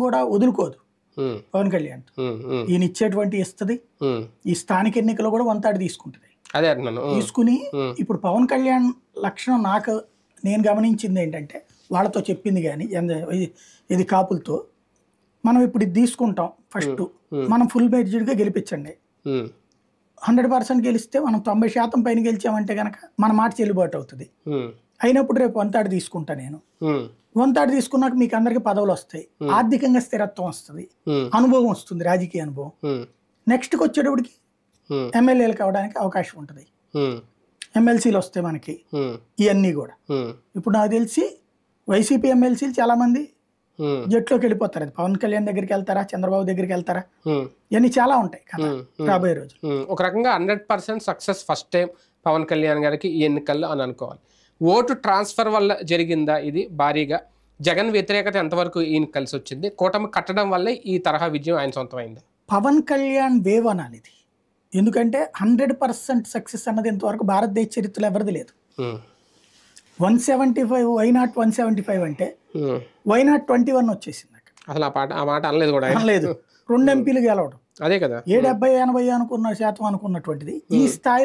కూడా వదులుకోదు పవన్ కళ్యాణ్. ఈయన ఇచ్చేటువంటి ఇస్తుంది, ఈ స్థానిక ఎన్నికలు కూడా వంతాడు తీసుకుంటుంది. తీసుకుని ఇప్పుడు పవన్ కళ్యాణ్ లక్షణం నేను గమనించింది ఏంటంటే, వాళ్ళతో చెప్పింది కానీ ఇది కాపులతో, మనం ఇప్పుడు ఇది తీసుకుంటాం, ఫస్ట్ మనం ఫుల్ మెజారిటీగా గెలిపించండి, 100% గెలిస్తే మనం 90% పైన గెలిచామంటే కనుక మన మాట చెల్లుబాటు అవుతుంది. అయినప్పుడు రేపు వంతాడు తీసుకుంటా నేను, వంతాడు తీసుకున్నాక మీకు అందరికి పదవులు వస్తాయి, ఆర్థికంగా స్థిరత్వం వస్తుంది, అనుభవం వస్తుంది, రాజకీయ అనుభవం. నెక్స్ట్కి వచ్చేటప్పటికి ఎమ్మెల్యేలు కావడానికి అవకాశం ఉంటుంది, ఎమ్మెల్సీలు వస్తాయి మనకి. ఇవన్నీ కూడా ఇప్పుడు నాకు తెలిసి వైసీపీ ఎమ్మెల్సీలు చాలా మంది జట్లోకి వెళ్ళిపోతారు. అది పవన్ కళ్యాణ్ దగ్గరికి వెళ్తారా, చంద్రబాబు దగ్గరికి వెళ్తారా, ఇవన్నీ చాలా ఉంటాయి కదా రాబోయే రోజు. ఒక రకంగా 100% success first time Pavan Kalyan గారికి ఈ ఎన్నికల్లో అని అనుకోవాలి. ఓటు ట్రాన్స్ఫర్ వల్ల జరిగిందా ఇది భారీగా? జగన్ వ్యతిరేకత ఎంతవరకు ఈయన కలిసి వచ్చింది? కూటమి కట్టడం వల్లే ఈ తరహా విజయం ఆయన సొంతమైంది. పవన్ కళ్యాణ్ వేవ్ అనాలి ఇది. ఎందుకంటే 100% సక్సెస్ అన్నది ఇంతవరకు భారతదేశ చరిత్రలో ఎవరిది లేదు. 175 వైనాట్ 175 అంటే వైనాట్ 21 వచ్చేసింది. అసలు ఆ మాట అనలేదు కూడా, అనలేదు. 2 ఎంపీలు గెలవడం అదే కదా, 70-80 అనుకున్నటువంటిది ఈ స్థాయిలో